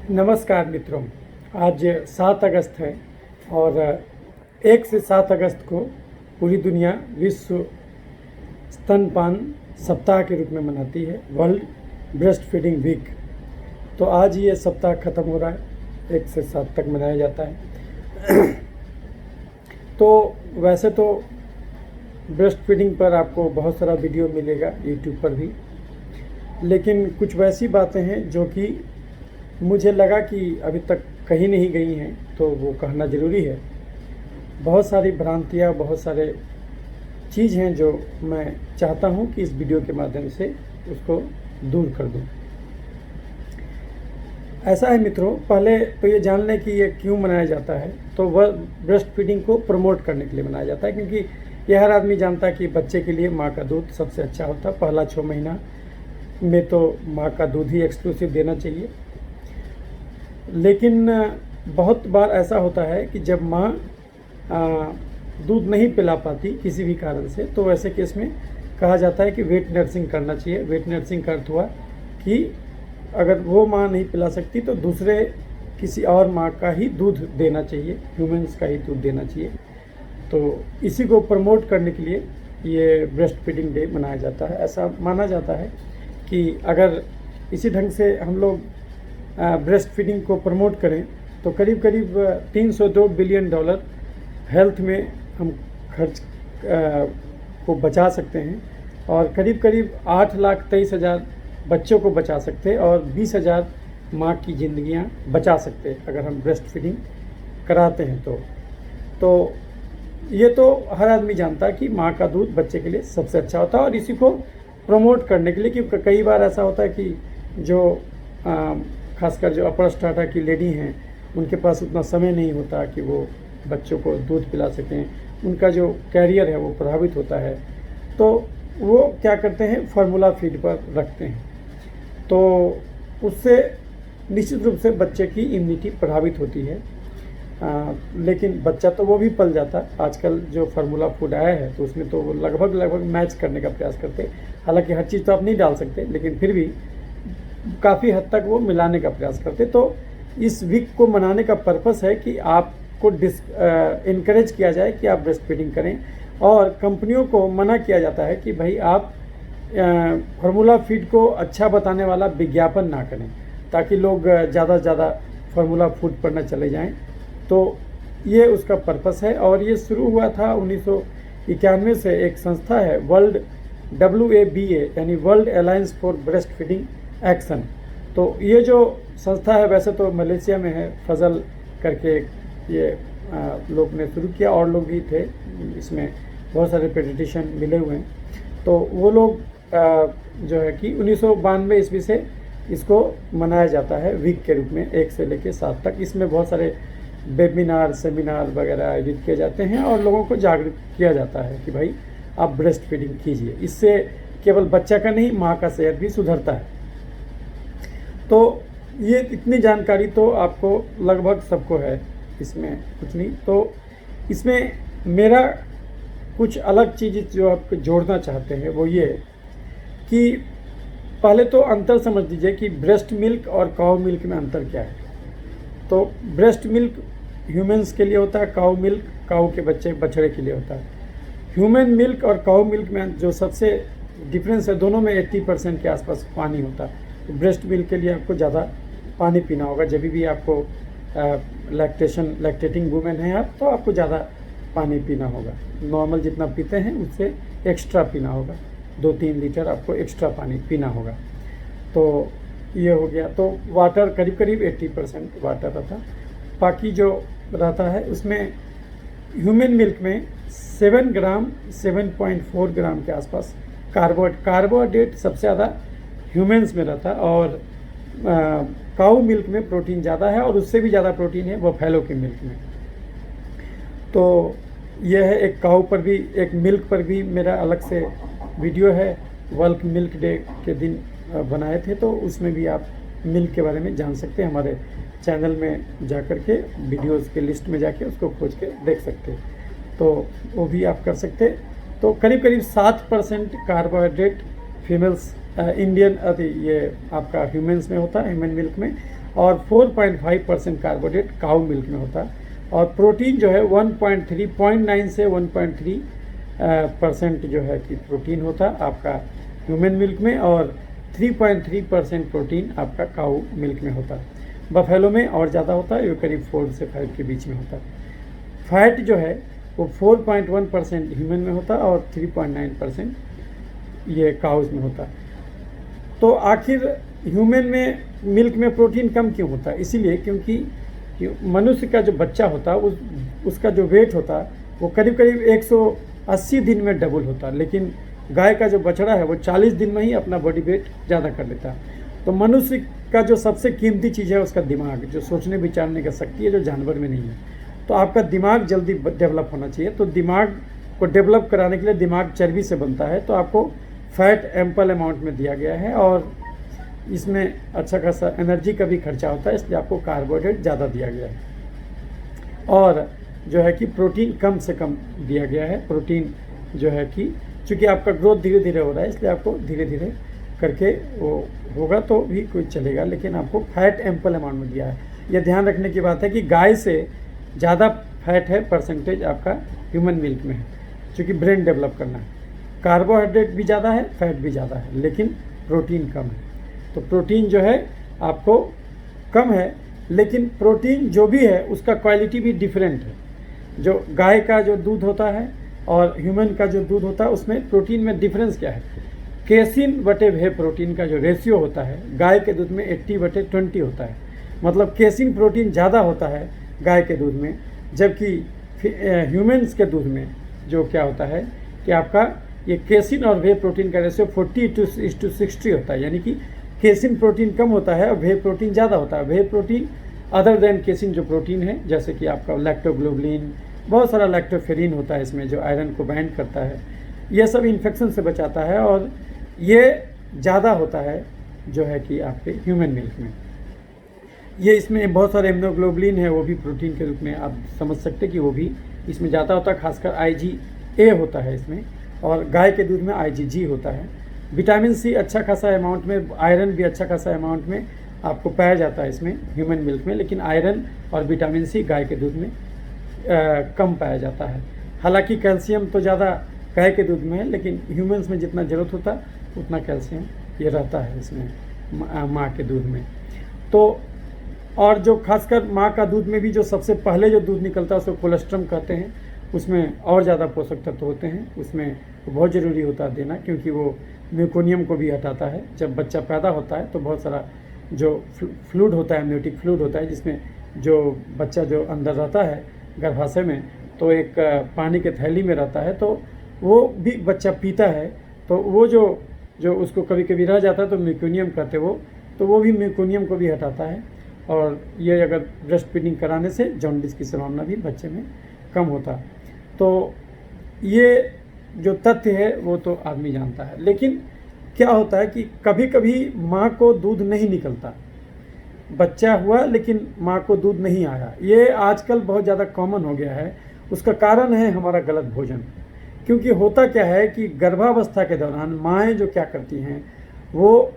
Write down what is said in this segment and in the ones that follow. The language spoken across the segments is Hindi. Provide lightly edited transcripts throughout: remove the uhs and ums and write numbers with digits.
नमस्कार मित्रों, आज 7 अगस्त है और 1 से 7 अगस्त को पूरी दुनिया विश्व स्तनपान सप्ताह के रूप में मनाती है, वर्ल्ड ब्रेस्ट फीडिंग वीक। तो आज ये सप्ताह ख़त्म हो रहा है, 1 से 7 तक मनाया जाता है। तो वैसे तो ब्रेस्ट फीडिंग पर आपको बहुत सारा वीडियो मिलेगा यूट्यूब पर भी, लेकिन कुछ वैसी बातें हैं जो कि मुझे लगा कि अभी तक कहीं नहीं गई हैं, तो वो कहना ज़रूरी है। बहुत सारी भ्रांतियाँ, बहुत सारे चीज़ हैं जो मैं चाहता हूँ कि इस वीडियो के माध्यम से उसको दूर कर दूँ। ऐसा है मित्रों, पहले तो ये जान लें कि ये क्यों मनाया जाता है। तो वह ब्रेस्ट फीडिंग को प्रमोट करने के लिए मनाया जाता है, क्योंकि यह हर आदमी जानता है कि बच्चे के लिए माँ का दूध सबसे अच्छा होता है। पहला 6 महीना में तो माँ का दूध ही एक्सक्लूसिव देना चाहिए। लेकिन बहुत बार ऐसा होता है कि जब माँ दूध नहीं पिला पाती किसी भी कारण से, तो वैसे केस में कहा जाता है कि वेट नर्सिंग करना चाहिए। वेट नर्सिंग का अर्थ हुआ कि अगर वो माँ नहीं पिला सकती तो दूसरे किसी और माँ का ही दूध देना चाहिए, ह्यूमन्स का ही दूध देना चाहिए। तो इसी को प्रमोट करने के लिए ये ब्रेस्ट फीडिंग डे मनाया जाता है। ऐसा माना जाता है कि अगर इसी ढंग से हम लोग ब्रेस्ट फीडिंग को प्रमोट करें तो करीब करीब $302 बिलियन हेल्थ में हम खर्च को बचा सकते हैं, और करीब करीब 8,23,000 बच्चों को बचा सकते हैं, और 20,000 माँ की ज़िंदगियाँ बचा सकते हैं अगर हम ब्रेस्ट फीडिंग कराते हैं। तो ये तो हर आदमी जानता है कि माँ का दूध बच्चे के लिए सबसे अच्छा होता है, और इसी को प्रमोट करने के लिए, क्योंकि कई बार ऐसा होता है कि जो खासकर जो अपर स्ट्राटा की लेडी हैं, उनके पास उतना समय नहीं होता कि वो बच्चों को दूध पिला सकें, उनका जो कैरियर है वो प्रभावित होता है। तो वो क्या करते हैं, फार्मूला फीड पर रखते हैं, तो उससे निश्चित रूप से बच्चे की इम्यूनिटी प्रभावित होती है। लेकिन बच्चा तो वो भी पल जाता है। आजकल जो फार्मूला फूड आया है तो उसमें तो वो लगभग मैच करने का प्रयास करते हैं। हालांकि हर चीज़ तो आप नहीं डाल सकते, लेकिन फिर भी काफ़ी हद तक वो मिलाने का प्रयास करते। तो इस वीक को मनाने का पर्पस है कि आपको इनकरेज किया जाए कि आप ब्रेस्ट फीडिंग करें, और कंपनियों को मना किया जाता है कि भाई आप फार्मूला फीड को अच्छा बताने वाला विज्ञापन ना करें, ताकि लोग ज़्यादा से ज़्यादा फार्मूला फूड पर न चले जाएं। तो ये उसका पर्पस है, और ये शुरू हुआ था 1991 से। एक संस्था है वर्ल्ड WABA, यानी world alliance for breast feeding action. तो ये जो संस्था है वैसे तो मलेशिया में है, फजल करके ये लोग ने शुरू किया, और लोग भी थे इसमें, बहुत सारे पेटिशन मिले हुए हैं। तो वो लोग जो है कि 1992 ईस्वी से इसको मनाया जाता है वीक के रूप में, 1 से लेकर 7 तक। इसमें बहुत सारे वेबिनार, सेमिनार वगैरह आयोजित किए जाते हैं, और लोगों को जागरूक किया जाता है कि भाई आप ब्रेस्ट फीडिंग कीजिए। इससे केवल बच्चा का नहीं, माँ का सेहत भी सुधरता है। तो ये इतनी जानकारी तो आपको लगभग सबको है, इसमें कुछ नहीं। तो इसमें मेरा कुछ अलग चीज़ जो आप जोड़ना चाहते हैं वो ये कि पहले तो अंतर समझ लीजिए कि ब्रेस्ट मिल्क और काऊ मिल्क में अंतर क्या है। तो ब्रेस्ट मिल्क ह्यूमन्स के लिए होता है, काऊ मिल्क काऊ के बछड़े के लिए होता है। ह्यूमन मिल्क और काऊ मिल्क में जो सबसे डिफरेंस है, दोनों में 80% के आसपास पानी होता है। तो ब्रेस्ट मिल्क के लिए आपको ज़्यादा पानी पीना होगा। जब भी आपको लैक्टेटिंग वुमेन है आप, तो आपको ज़्यादा पानी पीना होगा। नॉर्मल जितना पीते हैं उससे एक्स्ट्रा पीना होगा, 2-3 लीटर आपको एक्स्ट्रा पानी पीना होगा। तो ये हो गया। तो वाटर करीब करीब 80% वाटर रहता। बाकी जो रहता है उसमें ह्यूमन मिल्क में 7 ग्राम 7.4 ग्राम के आसपास कार्बोहाइड्रेट सबसे ज़्यादा ह्यूमन्स में रहता है, और काऊ मिल्क में प्रोटीन ज़्यादा है, और उससे भी ज़्यादा प्रोटीन है बफेलो के मिल्क में। तो यह है। एक काऊ पर भी, एक मिल्क पर भी मेरा अलग से वीडियो है, वर्ल्ड मिल्क डे के दिन बनाए थे, तो उसमें भी आप मिल्क के बारे में जान सकते हैं। हमारे चैनल में जा कर के वीडियोज़ के लिस्ट में जाके उसको खोज के देख सकते हैं, तो वो भी आप कर सकते हैं। तो करीब करीब 7% कार्बोहाइड्रेट फीमेल्स इंडियन ये आपका ह्यूमन्स में होता है, ह्यूमन मिल्क में, और 4.5% कार्बोहाइड्रेट काऊ मिल्क में होता है। और प्रोटीन जो है 1.3 से 1.3% जो है कि प्रोटीन होता है आपका ह्यूमन मिल्क में, और 3.3% प्रोटीन आपका काऊ मिल्क में होता है। बफेलो में और ज़्यादा होता है, ये करीब 4 से 5 के बीच में होता है। फैट जो है वो 4.1% ह्यूमन में होता है और 3.9% ये काउज में होता है। तो आखिर ह्यूमन में मिल्क में प्रोटीन कम क्यों होता है? इसीलिए क्योंकि मनुष्य का जो बच्चा होता है उसका जो वेट होता है वो करीब करीब 180 दिन में डबल होता है, लेकिन गाय का जो बछड़ा है वो 40 दिन में ही अपना बॉडी वेट ज़्यादा कर लेता है। तो मनुष्य का जो सबसे कीमती चीज़ है उसका दिमाग, जो सोचने विचारने का शक्ति है, जो जानवर में नहीं है। तो आपका दिमाग जल्दी डेवलप होना चाहिए। तो दिमाग को डेवलप कराने के लिए दिमाग चर्बी से बनता है, तो आपको फैट एम्पल अमाउंट में दिया गया है और इसमें अच्छा खासा एनर्जी का भी खर्चा होता है, इसलिए आपको कार्बोहाइड्रेट ज़्यादा दिया गया है। और जो है कि प्रोटीन कम से कम दिया गया है। प्रोटीन जो है कि चूँकि आपका ग्रोथ धीरे धीरे हो रहा है, इसलिए आपको धीरे धीरे करके वो होगा तो भी कोई चलेगा, लेकिन आपको फैट एम्पल अमाउंट में दिया है। यह ध्यान रखने की बात है कि गाय से ज़्यादा फैट है परसेंटेज आपका ह्यूमन मिल्क में है, क्योंकि ब्रेन डेवलप करना है। कार्बोहाइड्रेट भी ज़्यादा है, फैट भी ज़्यादा है, लेकिन प्रोटीन कम है। तो प्रोटीन जो है आपको कम है, लेकिन प्रोटीन जो भी है उसका क्वालिटी भी डिफरेंट है। जो गाय का जो दूध होता है और ह्यूमन का जो दूध होता है उसमें प्रोटीन में डिफरेंस क्या है? केसिन बटे वे प्रोटीन का जो रेशियो होता है गाय के दूध में 80/20 होता है। मतलब केसिन प्रोटीन ज़्यादा होता है गाय के दूध में, जबकि ह्यूमन्स के दूध में जो क्या होता है कि आपका ये केसिन और वे प्रोटीन का रेशियो 40:60 होता है। यानी कि केसिन प्रोटीन कम होता है और वे प्रोटीन ज़्यादा होता है। वे प्रोटीन अदर देन केसिन जो प्रोटीन है, जैसे कि आपका लैक्टोग्लोबुलिन, बहुत सारा लैक्टोफेरिन होता है इसमें जो आयरन को बाइंड करता है, ये सब इन्फेक्शन से बचाता है, और ये ज़्यादा होता है जो है कि आपके ह्यूमन मिल्क में। ये इसमें बहुत सारे इम्यूनोग्लोबुलिन है, वो भी प्रोटीन के रूप में आप समझ सकते कि वो भी इसमें ज़्यादा होता है। खासकर IgA होता है इसमें, और गाय के दूध में IgG होता है। विटामिन C अच्छा खासा अमाउंट में, आयरन भी अच्छा खासा अमाउंट में आपको पाया जाता है इसमें ह्यूमन मिल्क में, लेकिन आयरन और विटामिन C गाय के दूध में कम पाया जाता है। हालांकि कैल्शियम तो ज़्यादा गाय के दूध में है, लेकिन ह्यूमन्स में जितना ज़रूरत होता है उतना कैल्शियम ये रहता है इसमें माँ के दूध में। तो और जो खासकर माँ का दूध में भी जो सबसे पहले जो दूध निकलता है उसको कोलेस्ट्रम कहते हैं, उसमें और ज़्यादा पोषक तत्व होते हैं। उसमें बहुत ज़रूरी होता है देना, क्योंकि वो म्यूकोनियम को भी हटाता है। जब बच्चा पैदा होता है तो बहुत सारा जो फ्लूइड होता है, एमनियोटिक फ्लूइड होता है, जिसमें जो बच्चा जो अंदर रहता है गर्भाशय में, तो एक पानी के थैली में रहता है, तो वो भी बच्चा पीता है। तो वो जो उसको कभी कभी रह जाता है तो म्यूकोनियम कहते वो, तो वो भी म्यूकोनियम को भी हटाता है। और ये अगर ब्रेस्ट फीडिंग कराने से जॉन्डिस की संभावना भी बच्चे में कम होता है। तो ये जो तथ्य है वो तो आदमी जानता है, लेकिन क्या होता है कि कभी कभी माँ को दूध नहीं निकलता, बच्चा हुआ लेकिन माँ को दूध नहीं आया। ये आजकल बहुत ज़्यादा कॉमन हो गया है। उसका कारण है हमारा गलत भोजन। क्योंकि होता क्या है कि गर्भावस्था के दौरान माएँ जो क्या करती हैं, वो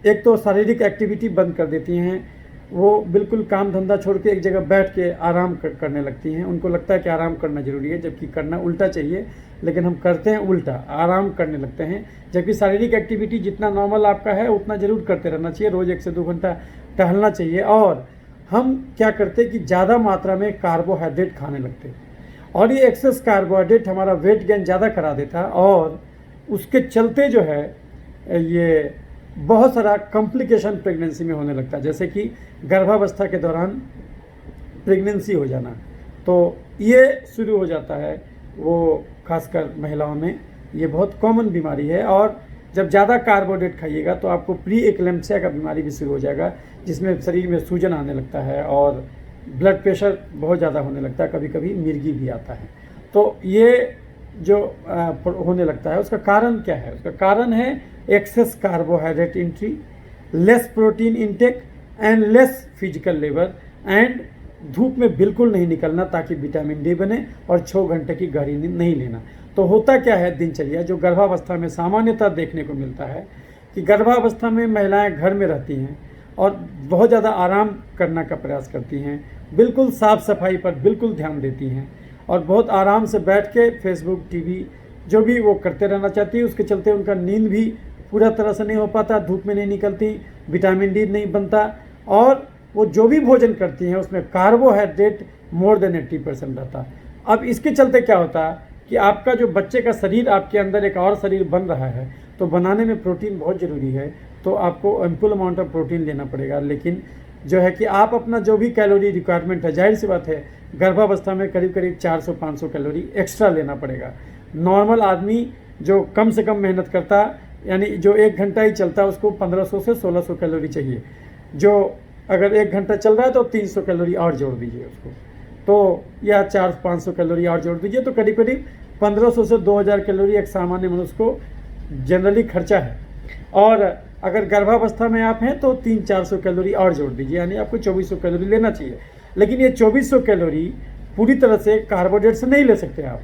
एक तो शारीरिक एक्टिविटी बंद कर देती हैं, वो बिल्कुल काम धंधा छोड़ के एक जगह बैठ के आराम करने लगती हैं। उनको लगता है कि आराम करना ज़रूरी है, जबकि करना उल्टा चाहिए, लेकिन हम करते हैं उल्टा, आराम करने लगते हैं। जबकि शारीरिक एक्टिविटी जितना नॉर्मल आपका है उतना ज़रूर करते रहना चाहिए, रोज़ 1 से 2 घंटा टहलना चाहिए। और हम क्या करते कि ज़्यादा मात्रा में कार्बोहाइड्रेट खाने लगते, और ये एक्सेस कार्बोहाइड्रेट हमारा वेट गेन ज़्यादा करा देता, और उसके चलते जो है ये बहुत सारा कॉम्प्लिकेशन प्रेगनेंसी में होने लगता है, जैसे कि गर्भावस्था के दौरान प्रेगनेंसी हो जाना। तो ये शुरू हो जाता है वो खासकर महिलाओं में, ये बहुत कॉमन बीमारी है। और जब ज़्यादा कार्बोहाइड्रेट खाइएगा तो आपको प्री एक्लेम्पसिया का बीमारी भी शुरू हो जाएगा, जिसमें शरीर में सूजन आने लगता है और ब्लड प्रेशर बहुत ज़्यादा होने लगता है, कभी कभी मिर्गी भी आता है। तो ये जो होने लगता है उसका कारण क्या है? उसका कारण है excess carbohydrate entry, less protein intake and less physical labour, and धूप में बिल्कुल नहीं निकलना ताकि विटामिन डी बने, और 6 घंटे की गहरी नींद नहीं लेना। तो होता क्या है दिनचर्या जो गर्भावस्था में सामान्यतः देखने को मिलता है कि गर्भावस्था में महिलाएं घर में रहती हैं, और बहुत ज़्यादा आराम करने का प्रयास करती हैं, बिल्कुल साफ़ सफाई पर बिल्कुल ध्यान देती हैं और बहुत आराम से बैठ के फेसबुक, टीवी जो भी वो करते रहना चाहती है। उसके चलते उनका नींद भी पूरा तरह से नहीं हो पाता, धूप में नहीं निकलती, विटामिन डी नहीं बनता और वो जो भी भोजन करती हैं उसमें कार्बोहाइड्रेट मोर देन 80% रहता है। अब इसके चलते क्या होता है कि आपका जो बच्चे का शरीर, आपके अंदर एक और शरीर बन रहा है, तो बनाने में प्रोटीन बहुत ज़रूरी है, तो आपको एम्पुल अमाउंट ऑफ प्रोटीन लेना पड़ेगा। लेकिन जो है कि आप अपना जो भी कैलोरी रिक्वायरमेंट है, जाहिर सी बात है गर्भावस्था में करीब करीब 400-500 कैलोरी एक्स्ट्रा लेना पड़ेगा। नॉर्मल आदमी जो कम से कम मेहनत करता, यानी जो 1 घंटा ही चलता, उसको 1500 से 1600 कैलोरी चाहिए। जो अगर 1 घंटा चल रहा है तो 300 कैलोरी और जोड़ दीजिए उसको, तो या 400-500 कैलोरी और जोड़ दीजिए, तो करीब करीब 1500 से 2000 कैलोरी एक सामान्य मनुष्य को जनरली खर्चा है। और अगर गर्भावस्था में आप हैं तो 300-400 कैलोरी और जोड़ दीजिए, यानी आपको 2400 कैलोरी लेना चाहिए। लेकिन ये 2400 कैलोरी पूरी तरह से कार्बोहाइड्रेट से नहीं ले सकते आप।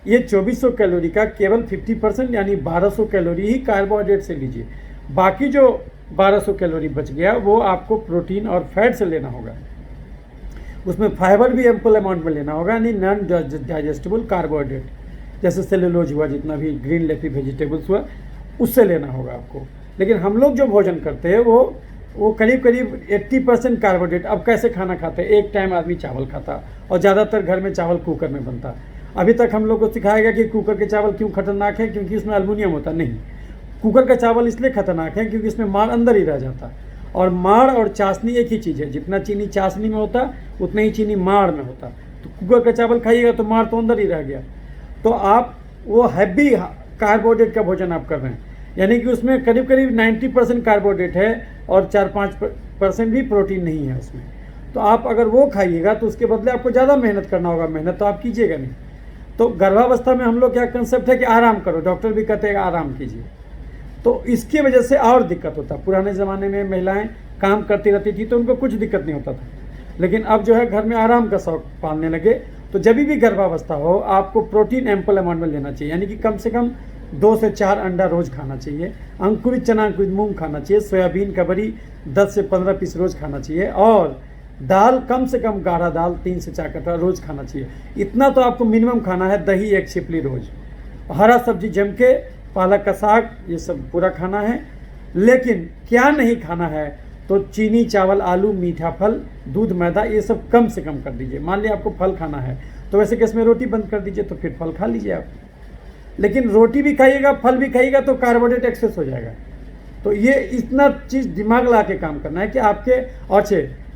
ये 2400 कैलोरी का केवल 50% यानी 1200 कैलोरी ही कार्बोहाइड्रेट से लीजिए। बाकी जो 1200 कैलोरी बच गया वो आपको प्रोटीन और फैट से लेना होगा। उसमें फाइबर भी एम्पल अमाउंट में लेना होगा, यानी नॉन डाइजेस्टेबल कार्बोहाइड्रेट, जैसे सेलुलोज हुआ, जितना भी ग्रीन लेफी वेजिटेबल्स हुआ, उससे लेना होगा आपको। लेकिन हम लोग जो भोजन करते हैं वो करीब करीब 80% कार्बोहाइड्रेट। अब कैसे खाना खाते हैं, एक टाइम आदमी चावल खाता और ज़्यादातर घर में चावल कुकर में बनता। अभी तक हम लोग को सिखाया गया कि कुकर के चावल क्यों खतरनाक है, क्योंकि इसमें एल्युमिनियम होता। नहीं, कुकर का चावल इसलिए खतरनाक है क्योंकि इसमें माड़ अंदर ही रह जाता, और माड़ और चाशनी एक ही चीज़ है। जितना चीनी चाशनी में होता उतना ही चीनी माड़ में होता। तो कुकर का चावल खाइएगा तो माड़ तो अंदर ही रह गया, तो आप वो हैवी कार्बोहाइड्रेट का भोजन आप कर रहे हैं, यानी कि उसमें करीब करीब 90% कार्बोहाइड्रेट है और 4-5% भी प्रोटीन नहीं है उसमें। तो आप अगर वो खाइएगा तो उसके बदले आपको ज़्यादा मेहनत करना होगा, मेहनत तो आप कीजिएगा नहीं। तो गर्भावस्था में हम लोग क्या कंसेप्ट है कि आराम करो, डॉक्टर भी कहते हैं आराम कीजिए, तो इसकी वजह से और दिक्कत होता। पुराने ज़माने में महिलाएं काम करती रहती थी तो उनको कुछ दिक्कत नहीं होता था, लेकिन अब जो है घर में आराम का शौक पालने लगे। तो जब भी गर्भावस्था हो आपको प्रोटीन एम्पल अमाउंट में लेना चाहिए, यानी कि कम से कम 2 से 4 अंडा रोज़ खाना चाहिए, अंकुरित चना, अंकुरित मूंग खाना चाहिए, सोयाबीन का बरी 10 से 15 पीस रोज़ खाना चाहिए, और दाल कम से कम गाढ़ा दाल 3 से 4 कटोरा रोज़ खाना चाहिए। इतना तो आपको मिनिमम खाना है। दही 1 छिपली रोज़, हरा सब्जी जम के, पालक का साग, ये सब पूरा खाना है। लेकिन क्या नहीं खाना है, तो चीनी, चावल, आलू, मीठा फल, दूध, मैदा, ये सब कम से कम कर दीजिए। मान लिया आपको फल खाना है तो वैसे केस में रोटी बंद कर दीजिए, तो फिर फल खा लीजिए आप। लेकिन रोटी भी खाइएगा, फल भी खाइएगा तो कार्बोहाइड्रेट एक्सेस हो जाएगा। तो ये इतना चीज़ दिमाग ला के काम करना है कि आपके और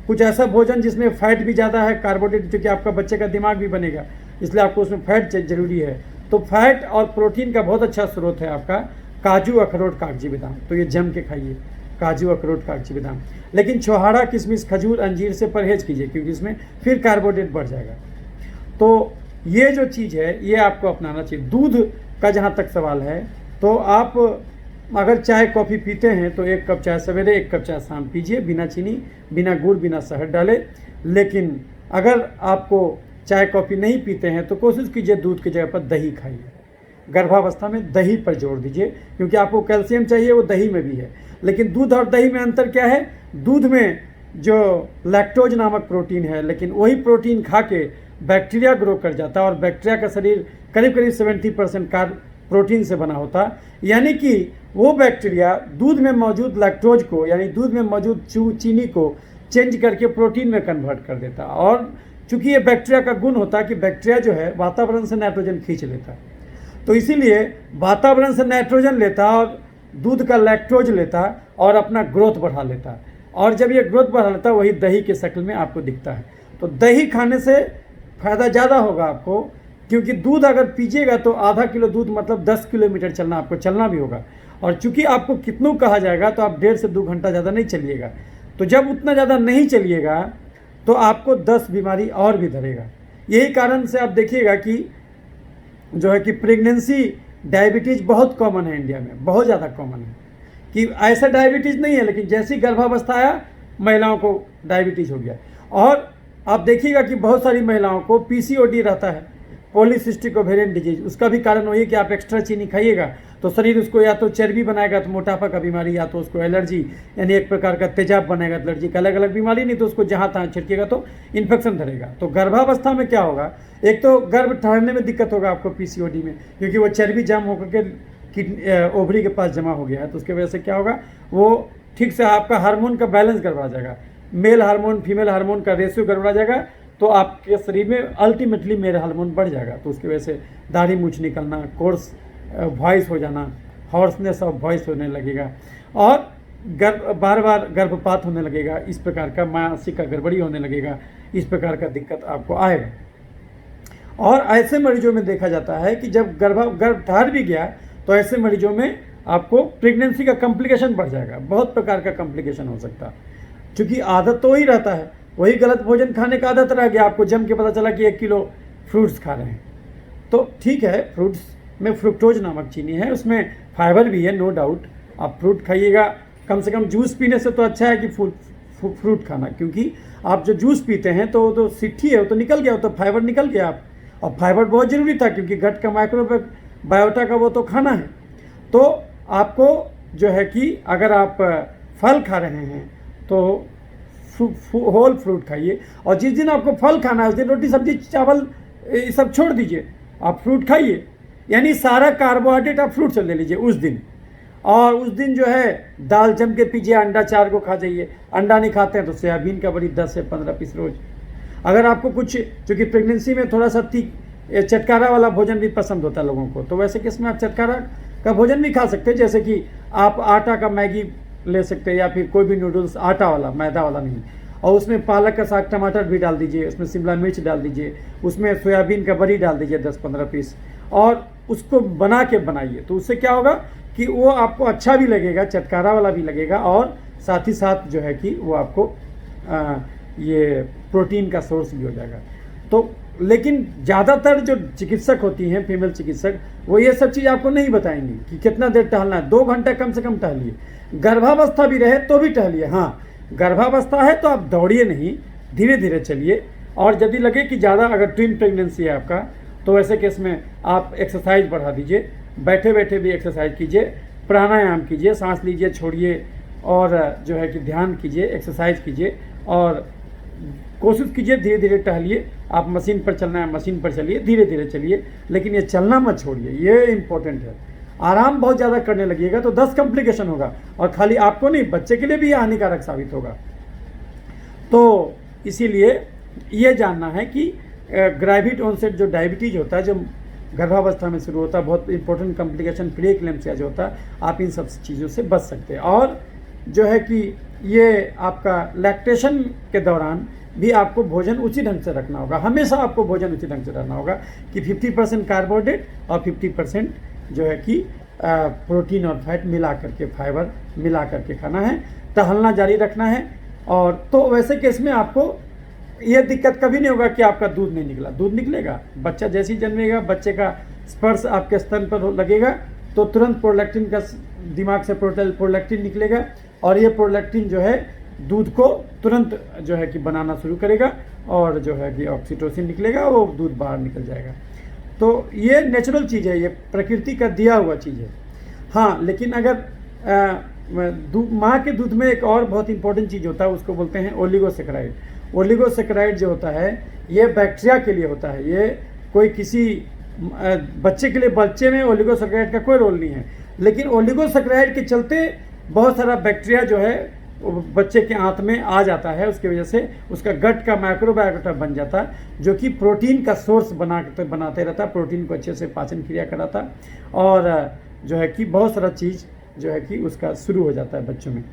कुछ ऐसा भोजन जिसमें फैट भी ज़्यादा है, कार्बोहाइड्रेट, क्योंकि आपका बच्चे का दिमाग भी बनेगा, इसलिए आपको उसमें फैट जरूरी है। तो फैट और प्रोटीन का बहुत अच्छा स्रोत है आपका काजू, अखरोट, कागजी बादाम, तो ये जम के खाइए, काजू, अखरोट, कागजी बादाम। लेकिन छोहाड़ा, किशमिश, खजूर, अंजीर से परहेज कीजिए, क्योंकि इसमें फिर कार्बोहाइड्रेट बढ़ जाएगा। तो ये जो चीज़ है ये आपको अपनाना चाहिए। दूध का जहाँ तक सवाल है, तो आप अगर चाय कॉफ़ी पीते हैं तो 1 कप चाय सवेरे, 1 कप चाय शाम पीजिए, बिना चीनी, बिना गुड़, बिना शहद डाले। लेकिन अगर आपको चाय कॉफ़ी नहीं पीते हैं तो कोशिश कीजिए दूध की जगह पर दही खाइए। गर्भावस्था में दही पर जोर दीजिए, क्योंकि आपको कैल्शियम चाहिए, वो दही में भी है। लेकिन दूध और दही में अंतर क्या है, दूध में जो लैक्टोज नामक प्रोटीन है, लेकिन वही प्रोटीन खा के बैक्टीरिया ग्रो कर जाता है, और बैक्टीरिया का शरीर करीब करीब 70% कार्ब प्रोटीन से बना होता, यानी कि वो बैक्टीरिया दूध में मौजूद लैक्टोज को, यानी दूध में मौजूद चीनी को चेंज करके प्रोटीन में कन्वर्ट कर देता। और चूंकि ये बैक्टीरिया का गुण होता है कि बैक्टीरिया जो है वातावरण से नाइट्रोजन खींच लेता है, तो इसीलिए वातावरण से नाइट्रोजन लेता और दूध का लैक्टोज लेता और अपना ग्रोथ बढ़ा लेता, और जब ये ग्रोथ बढ़ा लेता वही दही के शक्ल में आपको दिखता है। तो दही खाने से फ़ायदा ज़्यादा होगा आपको, क्योंकि दूध अगर पीजिएगा तो आधा किलो दूध मतलब 10 किलोमीटर चलना, आपको चलना भी होगा। और चूंकि आपको कितनों कहा जाएगा तो आप 1.5 से 2 घंटा ज़्यादा नहीं चलिएगा। तो जब उतना ज़्यादा नहीं चलिएगा तो आपको 10 बीमारी और भी धरेगा। यही कारण से आप देखिएगा कि जो है कि प्रेगनेंसी डायबिटीज़ बहुत कॉमन है इंडिया में, बहुत ज़्यादा कॉमन है। कि ऐसा डायबिटीज़ नहीं है, लेकिन जैसी गर्भावस्था आया महिलाओं को डायबिटीज़ हो गया। और आप देखिएगा कि बहुत सारी महिलाओं को पीसीओडी रहता है, पॉलीसिस्टिक ओवेरियन डिजीज, उसका भी कारण वही है कि आप एक्स्ट्रा चीनी खाइएगा तो शरीर उसको या तो चर्बी बनाएगा तो मोटापा का बीमारी, या तो उसको एलर्जी यानी एक प्रकार का तेजाब बनेगा एलर्जी का, अलग अलग बीमारी, नहीं तो उसको जहाँ तहाँ छिड़केगा तो इन्फेक्शन धरेगा। तो गर्भावस्था में क्या होगा, एक तो गर्भ ठहरने में दिक्कत होगा आपको पीसीओडी में, क्योंकि वो चर्बी जाम होकर के ओवरी के पास जमा हो गया है, तो उसके वजह से क्या होगा, वो ठीक से आपका हार्मोन का बैलेंस गड़बड़ा जाएगा, मेल हार्मोन फीमेल हार्मोन का रेशियो गड़बड़ा जाएगा, तो आपके शरीर में अल्टीमेटली मेल हार्मोन बढ़ जाएगा, तो उसकी वजह से दाढ़ी मूछ निकलना, कोर्स वॉइस हो जाना, हॉर्सनेस ऑफ वॉइस होने लगेगा, और बार बार गर्भपात होने लगेगा, इस प्रकार का मानसिक का गड़बड़ी होने लगेगा, इस प्रकार का दिक्कत आपको आएगा। और ऐसे मरीजों में देखा जाता है कि जब गर्भ ठहर भी गया तो ऐसे मरीजों में आपको प्रेगनेंसी का कॉम्प्लिकेशन बढ़ जाएगा, बहुत प्रकार का कॉम्प्लिकेशन हो सकता है, क्योंकि आदत तो वही रहता है, वही गलत भोजन खाने का आदत रह गया, आपको जम के पता चला कि 1 किलो फ्रूट्स खा रहे हैं, तो ठीक है, फ्रूट्स में फ्रुक्टोज नामक चीनी है, उसमें फाइबर भी है, नो डाउट, आप फ्रूट खाइएगा, कम से कम जूस पीने से तो अच्छा है कि फ्रूट खाना, क्योंकि आप जो जूस पीते हैं तो वो तो सिट्ठी है, वो तो निकल गया, वो तो फाइबर निकल गया आप, और फाइबर बहुत ज़रूरी था क्योंकि गट का माइक्रोबायोटा का वो तो खाना है। तो आपको जो है कि अगर आप फल खा रहे हैं तो होल फ्रूट खाइए, और जिस दिन आपको फल खाना है उस दिन रोटी सब्जी चावल ये सब छोड़ दीजिए, आप फ्रूट खाइए, यानी सारा कार्बोहाइड्रेट आप फ्रूट से ले लीजिए उस दिन। और उस दिन जो है दाल जम के पीजिए, अंडा 4 को खा जाइए, अंडा नहीं खाते हैं तो सोयाबीन का बड़ी 10 से 15 पीस रोज। अगर आपको कुछ, चूँकि प्रेगनेंसी में थोड़ा सा चटकारा वाला भोजन भी पसंद होता है लोगों को, तो वैसे किस में आप चटकारा का भोजन भी खा सकते हैं, जैसे कि आप आटा का मैगी ले सकते हैं, या फिर कोई भी नूडल्स आटा वाला, मैदा वाला नहीं, और उसमें पालक का साग टमाटर भी डाल दीजिए, उसमें शिमला मिर्च डाल दीजिए, उसमें सोयाबीन का बड़ी डाल दीजिए 10-15 पीस, और उसको बना के बनाइए, तो उससे क्या होगा कि वो आपको अच्छा भी लगेगा, चटकारा वाला भी लगेगा, और साथ ही साथ जो है कि वो आपको ये प्रोटीन का सोर्स भी हो जाएगा। तो लेकिन ज़्यादातर जो चिकित्सक होती हैं, फीमेल चिकित्सक, वो ये सब चीज़ आपको नहीं बताएंगी कि कितना देर टहलना है, 2 घंटा कम से कम टहलिए, गर्भावस्था भी रहे तो भी टहलिए। हाँ, गर्भावस्था है तो आप दौड़िए नहीं, धीरे धीरे चलिए, और यदि लगे कि ज़्यादा अगर ट्विन प्रेगनेंसी है आपका, तो ऐसे केस में आप एक्सरसाइज बढ़ा दीजिए, बैठे बैठे भी एक्सरसाइज कीजिए, प्राणायाम कीजिए, सांस लीजिए छोड़िए, और जो है कि ध्यान कीजिए, एक्सरसाइज कीजिए, और कोशिश कीजिए धीरे धीरे टहलिए। आप मशीन पर चलना है मशीन पर चलिए, धीरे धीरे चलिए, लेकिन ये चलना मत छोड़िए, ये इम्पोर्टेंट है। आराम बहुत ज़्यादा करने लगिएगा तो 10 कॉम्प्लिकेशन होगा, और खाली आपको नहीं, बच्चे के लिए भी हानिकारक साबित होगा। तो इसीलिए ये जानना है कि ग्रेविड ऑनसेट जो डायबिटीज़ होता है, जो गर्भावस्था में शुरू होता है, बहुत इंपॉर्टेंट कॉम्प्लिकेशन प्री एक्लेम्पसिया जो होता है, आप इन सब चीज़ों से बच सकते हैं। और जो है कि ये आपका लैक्टेशन के दौरान भी आपको भोजन उसी ढंग से रखना होगा, हमेशा आपको भोजन उसी ढंग से रखना होगा कि 50% कार्बोहाइड्रेट और 50% जो है कि प्रोटीन और फैट मिला करके, फाइबर मिला करके खाना है, टहलना जारी रखना है। और तो वैसे केस में आपको ये दिक्कत कभी नहीं होगा कि आपका दूध नहीं निकला, दूध निकलेगा, बच्चा जैसे ही जन्मेगा, बच्चे का स्पर्श आपके स्तन पर लगेगा तो तुरंत प्रोलैक्टिन का, दिमाग से प्रोलैक्टिन निकलेगा, और ये प्रोलैक्टिन जो है दूध को तुरंत जो है कि बनाना शुरू करेगा, और जो है कि ऑक्सीटोसिन निकलेगा, वो दूध बाहर निकल जाएगा। तो ये नेचुरल चीज़ है, ये प्रकृति का दिया हुआ चीज़ है। हाँ, लेकिन अगर माँ के दूध में एक और बहुत इंपॉर्टेंट चीज़ होता है, उसको बोलते हैं ओलिगोसेक्राइड। ओलिगोसेक्राइड जो होता है ये बैक्टीरिया के लिए होता है, ये कोई किसी बच्चे के लिए, बच्चे में ओलिगोसेक्राइड का कोई रोल नहीं है, लेकिन ओलिगोसेक्राइड के चलते बहुत सारा बैक्टीरिया जो है बच्चे के आंत में आ जाता है, उसकी वजह से उसका गट का माइक्रोबायोटा बन जाता है, जो कि प्रोटीन का सोर्स बनाते रहता है, प्रोटीन को अच्छे से पाचन क्रिया कराता है, और जो है कि बहुत सारा चीज़ जो है कि उसका शुरू हो जाता है बच्चों में।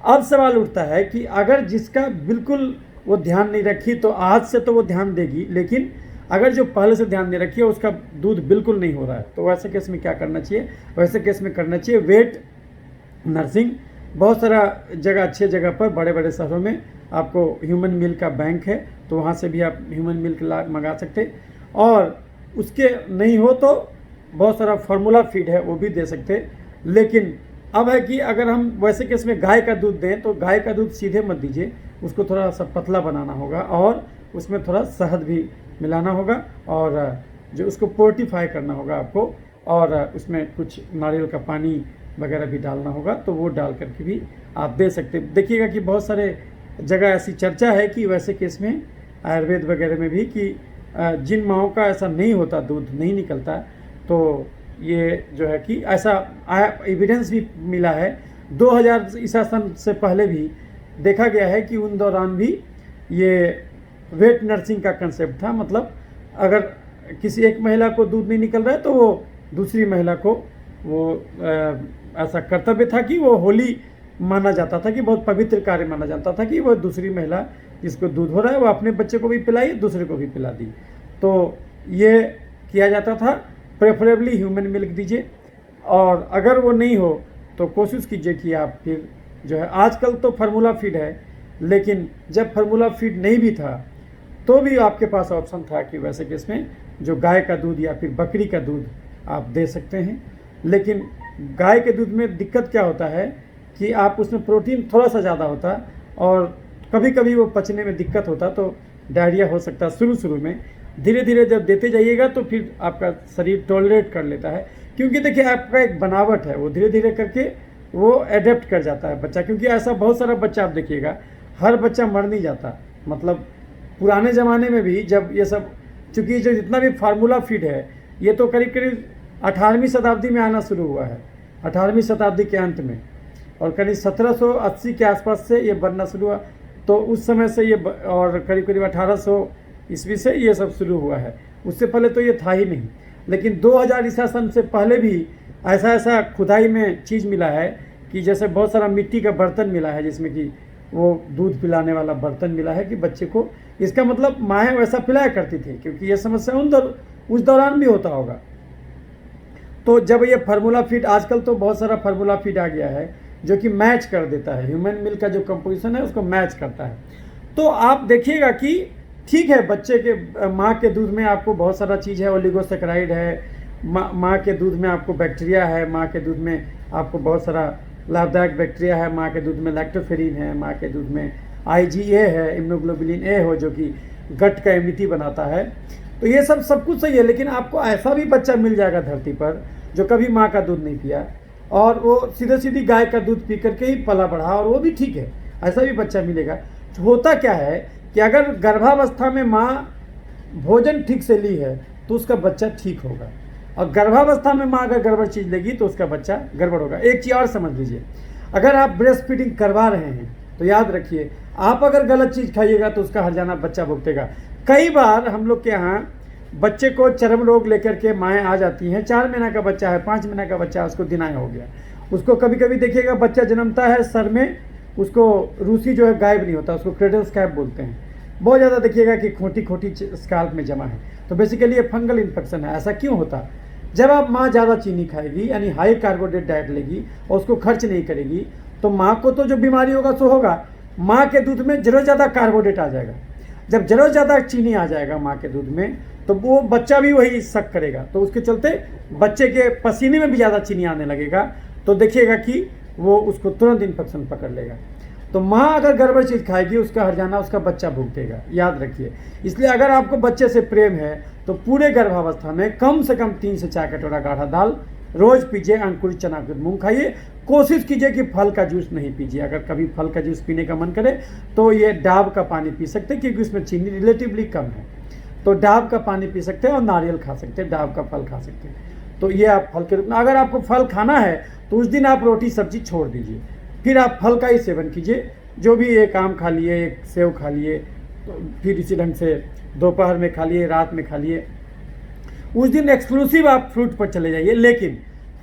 अब सवाल उठता है कि अगर जिसका बिल्कुल वो ध्यान नहीं रखी, तो आज से तो वो ध्यान देगी, लेकिन अगर जो पहले से ध्यान नहीं रखी है उसका दूध बिल्कुल नहीं हो रहा है, तो वैसे केस में क्या करना चाहिए? वैसे केस में करना चाहिए वेट नर्सिंग। बहुत सारा जगह, अच्छे जगह पर, बड़े बड़े शहरों में आपको ह्यूमन मिल्क का बैंक है, तो वहाँ से भी आप ह्यूमन मिल्क मंगा सकते, और उसके नहीं हो तो बहुत सारा फार्मूला फीड है वो भी दे सकते। लेकिन अब है कि अगर हम वैसे केस में गाय का दूध दें तो गाय का दूध सीधे मत दीजिए, उसको थोड़ा सा पतला बनाना होगा, और उसमें थोड़ा शहद भी मिलाना होगा, और जो उसको पोर्टिफाई करना होगा आपको, और उसमें कुछ नारियल का पानी वगैरह भी डालना होगा, तो वो डाल करके भी आप दे सकते। देखिएगा कि बहुत सारे जगह ऐसी चर्चा है कि वैसे केस में आयुर्वेद वगैरह में भी कि जिन माँओं का ऐसा नहीं होता, दूध नहीं निकलता, तो ये जो है कि ऐसा एविडेंस भी मिला है। 2000 ईसा सन से पहले भी देखा गया है कि उन दौरान भी ये वेट नर्सिंग का कंसेप्ट था। मतलब अगर किसी एक महिला को दूध नहीं निकल रहा है तो वो दूसरी महिला को वो ऐसा कर्तव्य था कि वो होली माना जाता था, कि बहुत पवित्र कार्य माना जाता था कि वो दूसरी महिला जिसको दूध हो रहा है वो अपने बच्चे को भी पिलाई, दूसरे को भी पिला दी। तो ये किया जाता था। प्रेफरेबली ह्यूमन मिल्क दीजिए, और अगर वो नहीं हो तो कोशिश कीजिए कि आप फिर जो है, आजकल तो फार्मूला फीड है, लेकिन जब फार्मूला फीड नहीं भी था तो भी आपके पास ऑप्शन था कि वैसे केस में जो गाय का दूध या फिर बकरी का दूध आप दे सकते हैं। लेकिन गाय के दूध में दिक्कत क्या होता है कि आप उसमें प्रोटीन थोड़ा सा ज़्यादा होता, और कभी कभी वो पचने में दिक्कत होता, तो डायरिया हो सकता है शुरू में। धीरे धीरे जब देते जाइएगा तो फिर आपका शरीर टॉलरेट कर लेता है, क्योंकि देखिए आपका एक बनावट है, वो धीरे धीरे करके वो एडेप्ट कर जाता है बच्चा। क्योंकि ऐसा बहुत सारा बच्चा आप देखिएगा, हर बच्चा मर नहीं जाता। मतलब पुराने ज़माने में भी जब ये सब, चूँकि जो जितना भी फार्मूला फीड है ये तो करीब करीब 18वीं शताब्दी में आना शुरू हुआ है, 18वीं शताब्दी के अंत में, और करीब 1780 के आसपास से ये बनना शुरू हुआ। तो उस समय से ये और करीब करीब 1800 ईस्वी से ये सब शुरू हुआ है। उससे पहले तो ये था ही नहीं। लेकिन 2000 ईसा सन से पहले भी ऐसा खुदाई में चीज़ मिला है कि जैसे बहुत सारा मिट्टी का बर्तन मिला है, जिसमें कि वो दूध पिलाने वाला बर्तन मिला है कि बच्चे को, इसका मतलब माएँ वैसा पिलाया करती थी, क्योंकि ये समस्या उस दौरान भी होता होगा। तो जब ये फार्मूला फीड, आजकल तो बहुत सारा फार्मूला फीड आ गया है जो कि मैच कर देता है, ह्यूमन मिल्क का जो कंपोजिशन है उसको मैच करता है। तो आप देखिएगा कि ठीक है, बच्चे के माँ के दूध में आपको बहुत सारा चीज़ है, ओलिगोसेकेराइड है, माँ के दूध में आपको बैक्टीरिया है, माँ के दूध में आपको बहुत सारा लाभदायक बैक्टीरिया है, माँ के दूध में लैक्टोफेरिन है, माँ के दूध में IgA है, इम्यूनोग्लोबुलिन A हो जो कि गट का इम्यूनिटी बनाता है। तो ये सब कुछ सही है, लेकिन आपको ऐसा भी बच्चा मिल जाएगा धरती पर जो कभी माँ का दूध नहीं पिया, और वो सीधी गाय का दूध पी करके ही पला बढ़ा, और वो भी ठीक है, ऐसा भी बच्चा मिलेगा। होता क्या है कि अगर गर्भावस्था में माँ भोजन ठीक से ली है तो उसका बच्चा ठीक होगा, और गर्भावस्था में माँ अगर गड़बड़ चीज़ लेगी तो उसका बच्चा गड़बड़ होगा। एक चीज़ और समझ लीजिए, अगर आप ब्रेस्ट फीडिंग करवा रहे हैं तो याद रखिए, आप अगर गलत चीज़ खाइएगा तो उसका हर्जाना बच्चा भुगतेगा। कई बार हम लोग के यहाँ बच्चे को चर्म रोग लेकर के माएँ आ जाती हैं, 4 महीना का बच्चा है, 5 महीना का बच्चा है, उसको दिनाय हो गया। उसको कभी कभी देखिएगा बच्चा जन्मता है, सर में उसको रूसी जो है गायब नहीं होता, उसको क्रेडल स्कैब बोलते हैं। बहुत ज़्यादा देखिएगा कि खोटी स्काल्प में जमा है, तो बेसिकली ये फंगल इन्फेक्शन है। ऐसा क्यों होता? जब आप माँ ज़्यादा चीनी खाएगी, यानी हाई कार्बोहाइड्रेट डाइट लेगी और उसको खर्च नहीं करेगी, तो माँ को तो जो बीमारी होगा सो होगा। माँ के दूध में जरूर ज़्यादा कार्बोहाइड्रेट आ जाएगा, जब जरूर ज़्यादा चीनी आ जाएगा माँ के दूध में, तो वो बच्चा भी वही शक करेगा, तो उसके चलते बच्चे के पसीने में भी ज़्यादा चीनी आने लगेगा। तो देखिएगा कि वो उसको तुरंत इन्फेक्शन पकड़ लेगा। तो माँ अगर गड़बड़ चीज़ खाएगी, उसका हर्जाना उसका बच्चा भुगतेगा, याद रखिए। इसलिए अगर आपको बच्चे से प्रेम है तो पूरे गर्भावस्था में कम से कम 3 से 4 कटोरा गाढ़ा दाल रोज़ पीजिए, अंकुरित चना के मूँग खाइए। कोशिश कीजिए कि फल का जूस नहीं पीजिए। अगर कभी फल का जूस पीने का मन करे तो ये डाब का पानी पी सकते हैं, क्योंकि उसमें चीनी रिलेटिवली कम है। तो डाब का पानी पी सकते हैं, और नारियल खा सकते हैं, डाब का फल खा सकते हैं। तो ये आप फल के रूप में, अगर आपको फल खाना है तो उस दिन आप रोटी सब्जी छोड़ दीजिए, फिर आप फल का ही सेवन कीजिए। जो भी एक आम खा लिए, एक सेव खा लिए, तो फिर इसी ढंग से दोपहर में खा लिए, रात में खा लिए। उस दिन एक्सक्लूसिव आप फ्रूट पर चले जाइए, लेकिन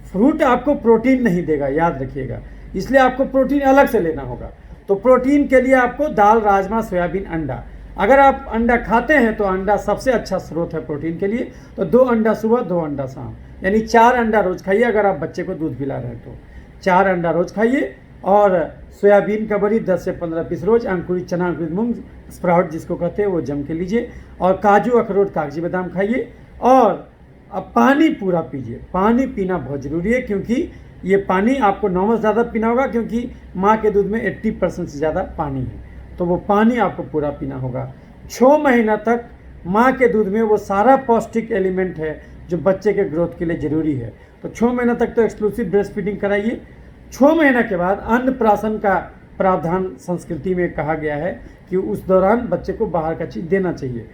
फ्रूट आपको प्रोटीन नहीं देगा, याद रखिएगा। इसलिए आपको प्रोटीन अलग से लेना होगा। तो प्रोटीन के लिए आपको दाल, राजमा, सोयाबीन, अंडा। अगर आप अंडा खाते हैं तो अंडा सबसे अच्छा स्रोत है प्रोटीन के लिए। तो 2 अंडा सुबह, 2 अंडा शाम, यानी 4 अंडा रोज़ खाइए। अगर आप बच्चे को दूध पिला रहे हैं तो 4 अंडा रोज़ खाइए, और सोयाबीन का बड़ी 10 से 15 पीस रोज़, अंकुरित चना, अंकुरित मूंग, स्प्राउट जिसको कहते हैं, वो जम के लीजिए, और काजू, अखरोट, कागजी बादाम खाइए। और अब पानी पूरा पीजिए। पानी पीना बहुत ज़रूरी है, क्योंकि ये पानी आपको नॉर्मल ज़्यादा पीना होगा, क्योंकि माँ के दूध में 80% से ज़्यादा पानी है। तो वो पानी आपको पूरा पीना होगा। 6 महीना तक माँ के दूध में वो सारा पौष्टिक एलिमेंट है जो बच्चे के ग्रोथ के लिए ज़रूरी है। तो 6 महीने तक तो एक्सक्लूसिव ब्रेस्ट फीडिंग कराइए। 6 महीने के बाद अन्नप्राशन का प्रावधान संस्कृति में कहा गया है कि उस दौरान बच्चे को बाहर का चीज़ देना चाहिए।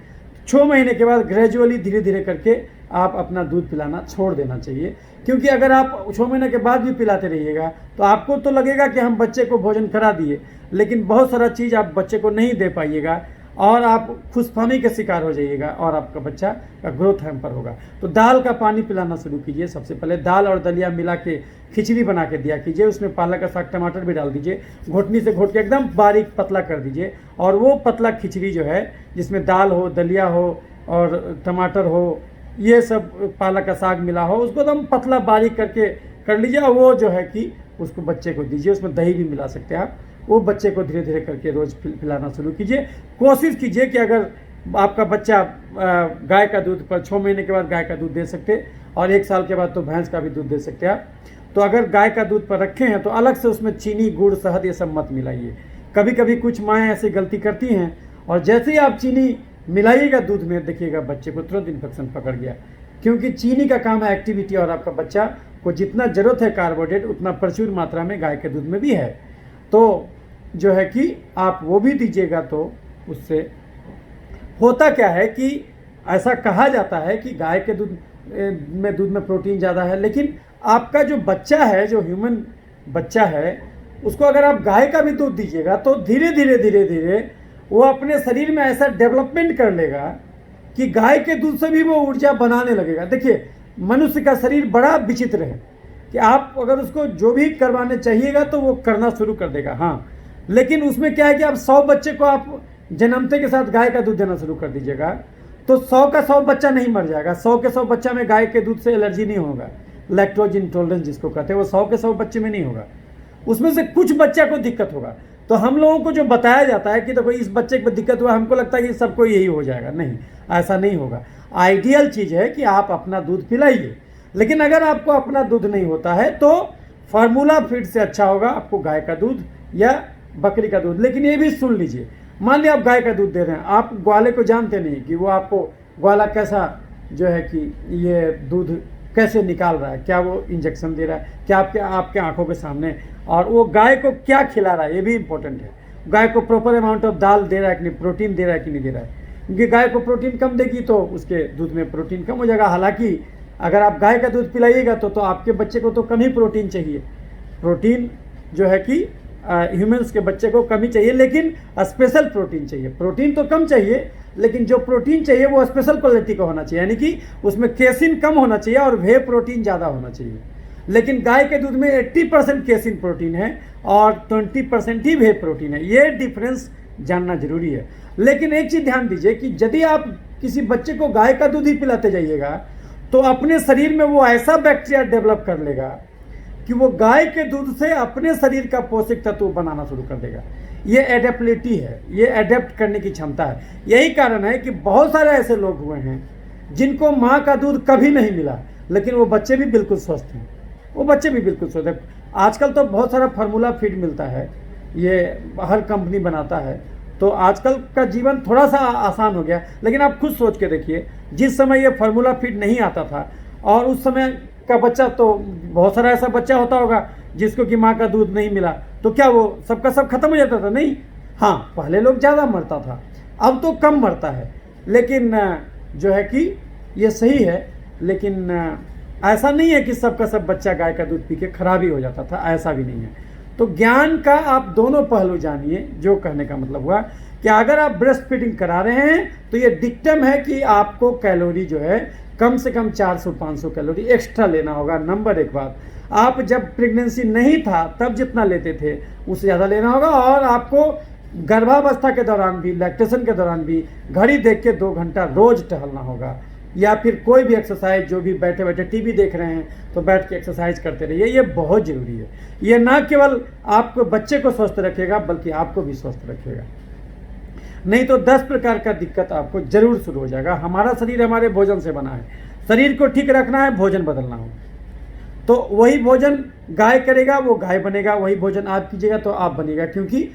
6 महीने के बाद ग्रेजुअली धीरे धीरे करके आप अपना दूध पिलाना छोड़ देना चाहिए, क्योंकि अगर आप 6 महीने के बाद भी पिलाते रहिएगा तो आपको तो लगेगा कि हम बच्चे को भोजन करा दिए, लेकिन बहुत सारा चीज़ आप बच्चे को नहीं दे पाइएगा और आप खुशफहमी के शिकार हो जाइएगा और आपका बच्चा का ग्रोथ हैम्पर होगा। तो दाल का पानी पिलाना शुरू कीजिए। सबसे पहले दाल और दलिया मिला के खिचड़ी बना के दिया कीजिए, उसमें पालक का साग टमाटर भी डाल दीजिए, घोटनी से घोट के एकदम बारीक पतला कर दीजिए। और वो पतला खिचड़ी जो है जिसमें दाल हो, दलिया हो और टमाटर हो, ये सब पालक का साग मिला हो, उसको एकदम पतला बारीक करके कर लीजिए और वो जो है कि उसको बच्चे को दीजिए। उसमें दही भी मिला सकते हैं आप। वो बच्चे को धीरे धीरे करके रोज़ पिलाना शुरू कीजिए। कोशिश कीजिए कि अगर आपका बच्चा गाय का दूध पर 6 महीने के बाद गाय का दूध दे सकते और 1 साल के बाद तो भैंस का भी दूध दे सकते हैं आप, तो अगर गाय का दूध पर रखे हैं तो अलग से उसमें चीनी, गुड़, शहद ये सब मत मिलाइए। कभी कभी कुछ माएँ ऐसी गलती करती हैं और जैसे ही आप चीनी मिलाइएगा दूध में, देखिएगा बच्चे को तुरंत इन्फेक्शन पकड़ गया, क्योंकि चीनी का काम है एक्टिविटी और आपका बच्चा को जितना ज़रूरत है कार्बोहाइड्रेट उतना प्रचुर मात्रा में गाय के दूध में भी है। तो जो है कि आप वो भी दीजिएगा। तो उससे होता क्या है कि ऐसा कहा जाता है कि गाय के दूध में प्रोटीन ज़्यादा है, लेकिन आपका जो बच्चा है, जो ह्यूमन बच्चा है, उसको अगर आप गाय का भी दूध दीजिएगा तो धीरे धीरे वो अपने शरीर में ऐसा डेवलपमेंट कर लेगा कि गाय के दूध से भी वो ऊर्जा बनाने लगेगा। देखिए, मनुष्य का शरीर बड़ा विचित्र है कि आप अगर उसको जो भी करवाने चाहिएगा तो वो करना शुरू कर देगा। हाँ, लेकिन उसमें क्या है कि आप 100 बच्चे को आप जन्मते के साथ गाय का दूध देना शुरू कर दीजिएगा तो 100 का 100 बच्चा नहीं मर जाएगा। 100 के 100 बच्चा में गाय के दूध से एलर्जी नहीं होगा, लैक्टोज इंटॉलरेंस जिसको कहते हैं, वो 100 के 100 बच्चे में नहीं होगा। उसमें से कुछ बच्चा को दिक्कत होगा। तो हम लोगों को जो बताया जाता है कि देखो इस बच्चे को दिक्कत हुआ, हमको लगता है कि सबको यही हो जाएगा। नहीं, ऐसा नहीं होगा। आइडियल चीज़ है कि आप अपना दूध पिलाइए, लेकिन अगर आपको अपना दूध नहीं होता है तो फार्मूला फीड से अच्छा होगा आपको गाय का दूध या बकरी का दूध। लेकिन ये भी सुन लीजिए, मान लिया आप गाय का दूध दे रहे हैं, आप ग्वाले को जानते नहीं कि वो आपको ग्वाला कैसा जो है कि ये दूध कैसे निकाल रहा है, क्या वो इंजेक्शन दे रहा है, क्या आपके आंखों के सामने, और वो गाय को क्या खिला रहा है, ये भी इंपॉर्टेंट है। गाय को प्रॉपर अमाउंट ऑफ दाल दे रहा है कि नहीं, प्रोटीन दे रहा है कि नहीं दे रहा है, क्योंकि गाय को प्रोटीन कम देगी तो उसके दूध में प्रोटीन कम हो जाएगा। हालांकि अगर आप गाय का दूध पिलाइएगा तो आपके बच्चे को तो कम ही प्रोटीन चाहिए। प्रोटीन जो है कि ह्यूमन्स के बच्चे को कम ही चाहिए, लेकिन स्पेशल प्रोटीन चाहिए। प्रोटीन तो कम चाहिए, लेकिन जो प्रोटीन चाहिए वो स्पेशल क्वालिटी का होना चाहिए, यानी कि उसमें केसिन कम होना चाहिए और वे प्रोटीन ज़्यादा होना चाहिए। लेकिन गाय के दूध में 80% केसिन प्रोटीन है और 20% ही वे प्रोटीन है। ये डिफरेंस जानना जरूरी है। लेकिन एक चीज़ ध्यान दीजिए कि यदि आप किसी बच्चे को गाय का दूध ही पिलाते जाइएगा तो अपने शरीर में वो ऐसा बैक्टीरिया डेवलप कर लेगा कि वो गाय के दूध से अपने शरीर का पोषक तत्व बनाना शुरू कर देगा। ये एडेप्टिबिलिटी है, ये एडेप्ट करने की क्षमता है। यही कारण है कि बहुत सारे ऐसे लोग हुए हैं जिनको माँ का दूध कभी नहीं मिला, लेकिन वो बच्चे भी बिल्कुल स्वस्थ हैं, वो बच्चे भी बिल्कुल स्वस्थ हैं। आजकल तो बहुत सारा फार्मूला फीड मिलता है, ये हर कंपनी बनाता है, तो आजकल का जीवन थोड़ा सा आसान हो गया। लेकिन आप खुद सोच के देखिए, जिस समय ये फार्मूला फीड नहीं आता था और उस समय का बच्चा, तो बहुत सारा ऐसा बच्चा होता होगा जिसको कि माँ का दूध नहीं मिला, तो क्या वो सबका सब खत्म हो जाता था? नहीं। हाँ, पहले लोग ज़्यादा मरता था, अब तो कम मरता है। लेकिन जो है कि ये सही है, लेकिन ऐसा नहीं है कि सबका सब बच्चा गाय का दूध पी के खराब ही हो जाता था, ऐसा भी नहीं है। तो ज्ञान का आप दोनों पहलू जानिए। जो कहने का मतलब हुआ कि अगर आप ब्रेस्ट फीडिंग करा रहे हैं तो ये डिक्टम है कि आपको कैलोरी जो है कम से कम 400-500 कैलोरी एक्स्ट्रा लेना होगा। नंबर एक बात, आप जब प्रेगनेंसी नहीं था तब जितना लेते थे उससे ज़्यादा लेना होगा। और आपको गर्भावस्था के दौरान भी, लैक्टेशन के दौरान भी घड़ी देख के 2 घंटा रोज टहलना होगा, या फिर कोई भी एक्सरसाइज, जो भी बैठे बैठे टीवी देख रहे हैं तो बैठ के एक्सरसाइज करते रहिए। ये बहुत ज़रूरी है। ये ना केवल आपको बच्चे को स्वस्थ रखेगा बल्कि आपको भी स्वस्थ रखेगा। नहीं तो 10 प्रकार का दिक्कत आपको जरूर शुरू हो जाएगा। हमारा शरीर हमारे भोजन से बना है, शरीर को ठीक रखना है, भोजन बदलना हो तो वही भोजन गाय करेगा, वो गाय बनेगा, वही भोजन आप कीजिएगा तो आप बनेगा, क्योंकि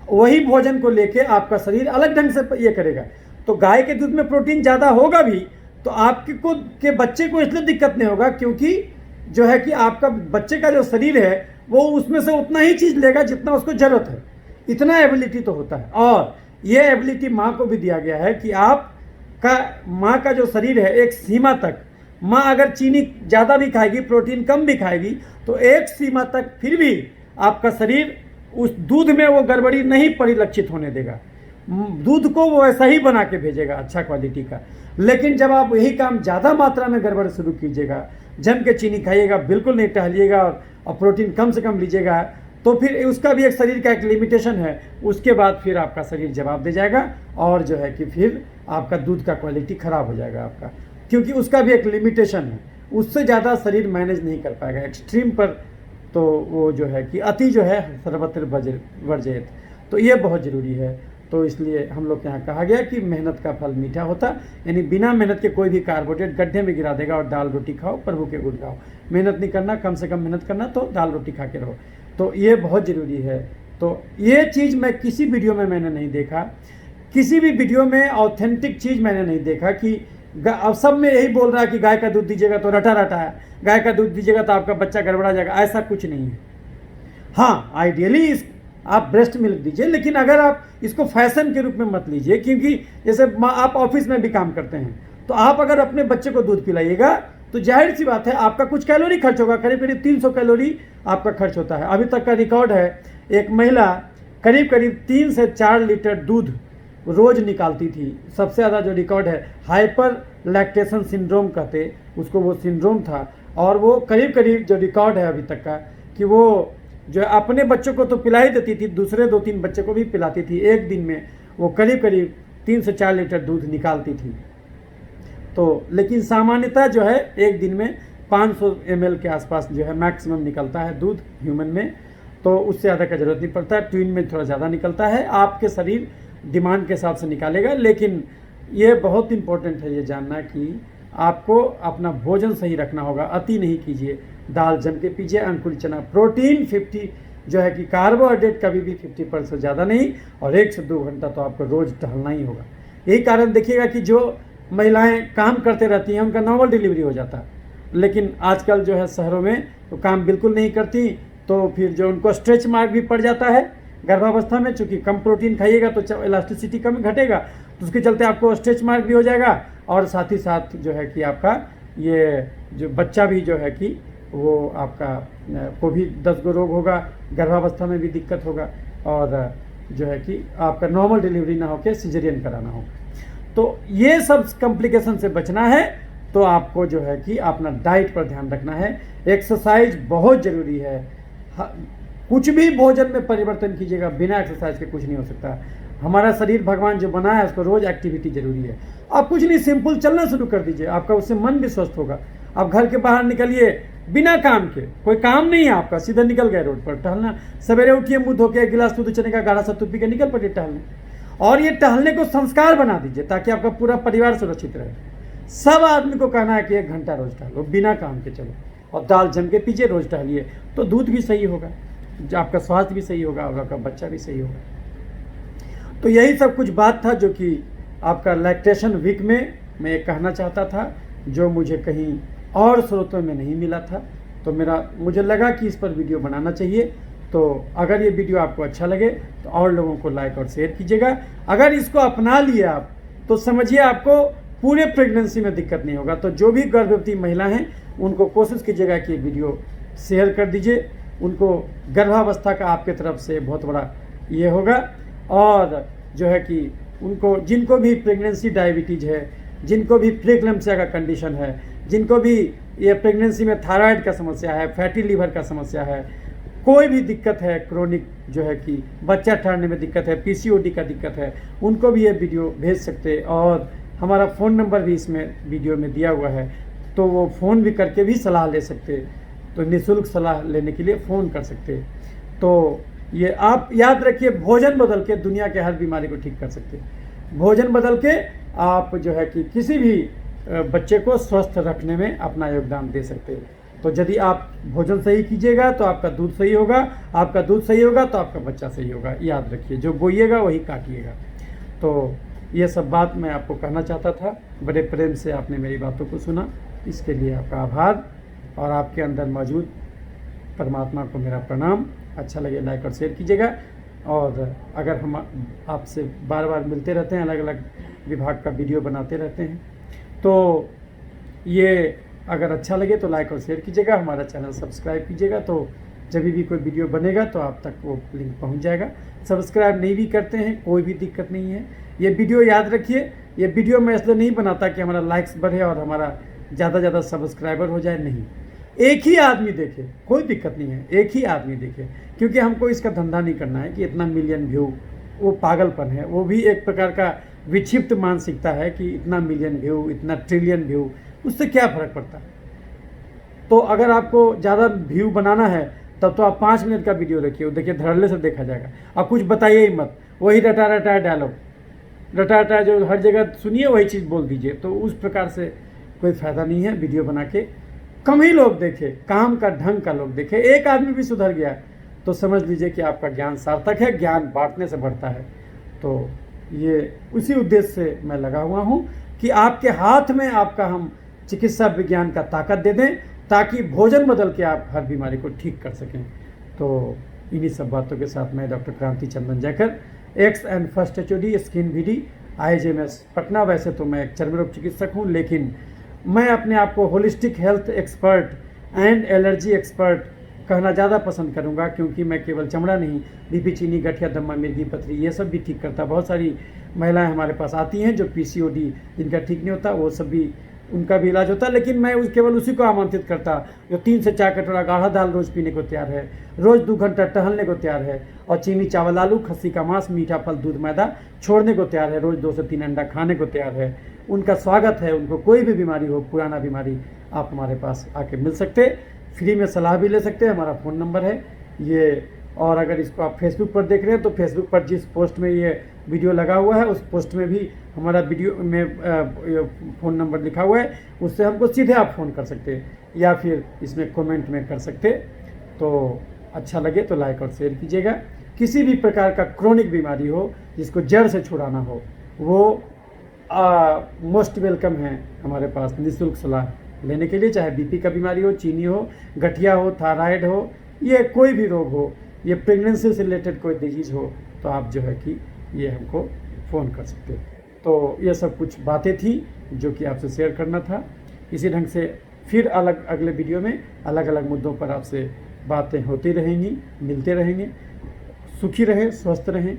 वही भोजन को लेके आपका शरीर अलग ढंग से ये करेगा। तो गाय के दूध में प्रोटीन ज़्यादा होगा भी, तो आपके को के बच्चे को इसलिए दिक्कत नहीं होगा क्योंकि जो है कि आपका बच्चे का जो शरीर है वो उसमें से उतना ही चीज़ लेगा जितना उसको ज़रूरत है। इतना एबिलिटी तो होता है। और ये एबिलिटी माँ को भी दिया गया है कि माँ का जो शरीर है एक सीमा तक, माँ अगर चीनी ज़्यादा भी खाएगी, प्रोटीन कम भी खाएगी, तो एक सीमा तक फिर भी आपका शरीर उस दूध में वो गड़बड़ी नहीं परिलक्षित होने देगा। दूध को वो ऐसा ही बना के भेजेगा अच्छा क्वालिटी का। लेकिन जब आप यही काम ज़्यादा मात्रा में गड़बड़ शुरू कीजिएगा, जम के चीनी खाइएगा, बिल्कुल नहीं टहलिएगा और प्रोटीन कम से कम लीजिएगा, तो फिर उसका भी एक शरीर का एक लिमिटेशन है। उसके बाद फिर आपका शरीर जवाब दे जाएगा और जो है कि फिर आपका दूध का क्वालिटी ख़राब हो जाएगा आपका, क्योंकि उसका भी एक लिमिटेशन है। उससे ज़्यादा शरीर मैनेज नहीं कर पाएगा एक्सट्रीम पर, तो वो जो है कि अति जो है सर्वत्र वर्जित। तो ये बहुत ज़रूरी है। तो इसलिए हम लोग के यहाँ कहा गया कि मेहनत का फल मीठा होता, यानी बिना मेहनत के कोई भी कार्बोहाइड्रेट गड्ढे में गिरा देगा और दाल रोटी खाओ, प्रभु के गुण गाओ। मेहनत नहीं करना, कम से कम मेहनत करना, तो दाल रोटी खा के रहो। तो ये बहुत ज़रूरी है। तो ये चीज़ मैं किसी वीडियो में मैंने नहीं देखा, किसी भी वीडियो में ऑथेंटिक चीज़ मैंने नहीं देखा कि अब सब में यही बोल रहा है कि गाय का दूध दीजिएगा तो रटा रटा है, गाय का दूध दीजिएगा तो आपका बच्चा गड़बड़ा जाएगा। ऐसा कुछ नहीं है। हाँ, आइडियली आप ब्रेस्ट मिल्क दीजिए, लेकिन अगर आप इसको फैशन के रूप में मत लीजिए, क्योंकि जैसे आप ऑफिस में भी काम करते हैं, तो आप अगर अपने बच्चे को दूध पिलाइएगा तो जाहिर सी बात है आपका कुछ कैलोरी खर्च होगा, करीब करीब 300 कैलोरी आपका खर्च होता है। अभी तक का रिकॉर्ड है, एक महिला करीब करीब 3 से 4 लीटर दूध रोज़ निकालती थी। सबसे ज़्यादा जो रिकॉर्ड है हाइपर लैक्टेशन सिंड्रोम कहते उसको, वो सिंड्रोम था। और वो करीब करीब जो रिकॉर्ड है अभी तक का कि वो जो अपने बच्चों को तो पिला ही देती थी, दूसरे 2-3 बच्चे को भी पिलाती थी। एक दिन में वो करीब करीब 3 से 4 लीटर दूध निकालती थी। तो लेकिन सामान्यतः जो है एक दिन में 500 ml के आसपास जो है मैक्सिमम निकलता है दूध ह्यूमन में, तो उससे ज़्यादा का ज़रूरत नहीं पड़ता है। ट्विन में थोड़ा ज़्यादा निकलता है, आपके शरीर डिमांड के हिसाब से निकालेगा। लेकिन ये बहुत इंपॉर्टेंट है ये जानना कि आपको अपना भोजन सही रखना होगा, अति नहीं कीजिए। दाल जम के पीजिए, अंकुरित चना, प्रोटीन 50 जो है कि कार्बोहाइड्रेट कभी भी 50% ज़्यादा नहीं, और 1 से 2 घंटा तो आपको रोज़ टहलना ही होगा। यही कारण देखिएगा कि जो महिलाएं काम करते रहती हैं उनका नॉर्मल डिलीवरी हो जाता है, लेकिन आजकल जो है शहरों में तो काम बिल्कुल नहीं करती, तो फिर जो उनको स्ट्रेच मार्क भी पड़ जाता है गर्भावस्था में। चूँकि कम प्रोटीन खाइएगा तो इलास्टिसिटी कम घटेगा, तो उसके चलते आपको स्ट्रेच मार्क भी हो जाएगा, और साथ ही साथ जो है कि आपका ये जो बच्चा भी जो है कि वो आपका को भी 10 गो रोग होगा, गर्भावस्था में भी दिक्कत होगा, और जो है कि आपका नॉर्मल डिलीवरी ना होकर सिजेरियन कराना होगा। तो ये सब कॉम्प्लिकेशन से बचना है तो आपको जो है कि अपना डाइट पर ध्यान रखना है। एक्सरसाइज बहुत ज़रूरी है। कुछ भी भोजन में परिवर्तन कीजिएगा, बिना एक्सरसाइज के कुछ नहीं हो सकता। हमारा शरीर भगवान जो बनाया है उसको रोज़ एक्टिविटी जरूरी है। आप कुछ नहीं, सिंपल चलना शुरू कर दीजिए, आपका उससे मन भी स्वस्थ होगा। आप घर के बाहर निकलिए बिना काम के, कोई काम नहीं है आपका, सीधा निकल गए रोड पर टहलना। सवेरे उठिए, मुँह धो के 1 गिलास दूध चने का गाढ़ा सत्तू पी के निकल पड़िए टहलने। और ये टहलने को संस्कार बना दीजिए ताकि आपका पूरा परिवार सुरक्षित रहे। सब आदमी को कहना है कि 1 घंटा रोज़ टहलो, बिना काम के चलो, और दाल जम के पीजिए, रोज़ टहलिए, तो दूध भी सही होगा, आपका स्वास्थ्य भी सही होगा और आपका बच्चा भी सही होगा। तो यही सब कुछ बात था जो कि आपका लैक्टेशन वीक में मैं ये कहना चाहता था, जो मुझे कहीं और स्रोतों में नहीं मिला था। तो मुझे लगा कि इस पर वीडियो बनाना चाहिए। तो अगर ये वीडियो आपको अच्छा लगे तो और लोगों को लाइक और शेयर कीजिएगा। अगर इसको अपना लिए आप तो समझिए आपको पूरे प्रेगनेंसी में दिक्कत नहीं होगा। तो जो भी गर्भवती महिला हैं उनको कोशिश कीजिएगा कि ये वीडियो शेयर कर दीजिए, उनको गर्भावस्था का आपके तरफ से बहुत बड़ा ये होगा। और जो है कि उनको, जिनको भी प्रेगनेंसी डायबिटीज़ है, जिनको भी प्रीक्लेम्सिया का कंडीशन है, जिनको भी ये प्रेगनेंसी में थायराइड का समस्या है, फैटी लीवर का समस्या है, कोई भी दिक्कत है, क्रोनिक जो है कि बच्चा ठहरने में दिक्कत है, पीसीओडी का दिक्कत है, उनको भी ये वीडियो भेज सकते। और हमारा फ़ोन नंबर भी इसमें वीडियो में दिया हुआ है, तो वो फ़ोन भी करके भी सलाह ले सकते, तो निःशुल्क सलाह लेने के लिए फ़ोन कर सकते। तो ये आप याद रखिए, भोजन बदल के दुनिया के हर बीमारी को ठीक कर सकते। भोजन बदल के आप जो है कि किसी भी बच्चे को स्वस्थ रखने में अपना योगदान दे सकते हैं। तो यदि आप भोजन सही कीजिएगा तो आपका दूध सही होगा, आपका दूध सही होगा तो आपका बच्चा सही होगा। याद रखिए, जो बोइएगा वही काटिएगा। तो ये सब बात मैं आपको कहना चाहता था। बड़े प्रेम से आपने मेरी बातों को सुना, इसके लिए आपका आभार और आपके अंदर मौजूद परमात्मा को मेरा प्रणाम। अच्छा लगे लाइक और शेयर कीजिएगा। और अगर हम आपसे बार बार मिलते रहते हैं, अलग अलग विभाग का वीडियो बनाते रहते हैं, तो ये अगर अच्छा लगे तो लाइक और शेयर कीजिएगा, हमारा चैनल सब्सक्राइब कीजिएगा, तो जब भी कोई वीडियो बनेगा तो आप तक वो लिंक पहुंच जाएगा। सब्सक्राइब नहीं भी करते हैं कोई भी दिक्कत नहीं है। ये वीडियो याद रखिए, ये वीडियो मैं इसलिए नहीं बनाता कि हमारा लाइक्स बढ़े और हमारा ज़्यादा सब्सक्राइबर हो जाए, नहीं। एक ही आदमी देखे कोई दिक्कत नहीं है, एक ही आदमी देखे, क्योंकि हमको इसका धंधा नहीं करना है कि इतना मिलियन व्यू, वो पागलपन है, वो भी एक प्रकार का विक्षिप्त मानसिकता है कि इतना मिलियन व्यू, इतना ट्रिलियन व्यू, उससे क्या फ़र्क पड़ता है। तो अगर आपको ज़्यादा व्यू बनाना है तब तो आप 5 मिनट का वीडियो देखिए, देखिए धड़ल्ले से देखा जाएगा। आप कुछ बताइए ही मत, वही रटा डायलॉग, रटा जो हर जगह सुनिए वही चीज़ बोल दीजिए, तो उस प्रकार से कोई फ़ायदा नहीं है। वीडियो बना के कम ही लोग देखे, काम का ढंग का लोग देखे, एक आदमी भी सुधर गया तो समझ लीजिए कि आपका ज्ञान सार्थक है। ज्ञान बांटने से बढ़ता है। तो ये उसी उद्देश्य से मैं लगा हुआ हूँ कि आपके हाथ में आपका हम चिकित्सा विज्ञान का ताकत दे दें, ताकि भोजन बदल के आप हर बीमारी को ठीक कर सकें। तो इन्हीं सब बातों के साथ मैं doctor Kranti Chandan Jaykar, ex and first HOD skin VD IHMS Patna. वैसे तो मैं एक चर्म रोग चिकित्सक हूँ, लेकिन मैं अपने आप को holistic health expert and allergy expert कहना ज़्यादा पसंद करूँगा, क्योंकि मैं केवल चमड़ा नहीं, BP, चीनी, गठिया, दमा, मिर्गी, पथरी, ये सब भी ठीक करता। बहुत सारी महिलाएं हमारे पास आती हैं जो PCOD जिनका ठीक नहीं होता, वो सब भी उनका भी इलाज होता है। लेकिन मैं केवल उसी को आमंत्रित करता जो 3 से 4 कटोरा गाढ़ा दाल रोज़ पीने को तैयार है, रोज़ 2 घंटा टहलने को तैयार है, और चीनी, चावल, आलू, खस्सी का मांस, मीठा फल, दूध, मैदा छोड़ने को तैयार है, रोज़ 2 से 3 अंडा खाने को तैयार है। उनका स्वागत है। उनको कोई भी बीमारी हो, पुराना बीमारी, आप हमारे पास आके मिल सकते, फ्री में सलाह भी ले सकते हैं। हमारा फ़ोन नंबर है ये। और अगर इसको आप फेसबुक पर देख रहे हैं तो फेसबुक पर जिस पोस्ट में ये वीडियो लगा हुआ है उस पोस्ट में भी हमारा वीडियो में फ़ोन नंबर लिखा हुआ है, उससे हमको सीधे आप फ़ोन कर सकते हैं या फिर इसमें कमेंट में कर सकते। तो अच्छा लगे तो लाइक और शेयर कीजिएगा। किसी भी प्रकार का क्रोनिक बीमारी हो जिसको जड़ से छुड़ाना हो, वो मोस्ट वेलकम है हमारे पास निःशुल्क सलाह लेने के लिए। चाहे BP का बीमारी हो, चीनी हो, गठिया हो, थायराइड हो, ये कोई भी रोग हो, ये प्रेगनेंसी से रिलेटेड कोई डिजीज़ हो, तो आप जो है कि ये हमको फ़ोन कर सकते हैं। तो ये सब कुछ बातें थी जो कि आपसे शेयर करना था। इसी ढंग से फिर अगले वीडियो में अलग अलग मुद्दों पर आपसे बातें होती रहेंगी, मिलते रहेंगे। सुखी रहें, स्वस्थ रहें।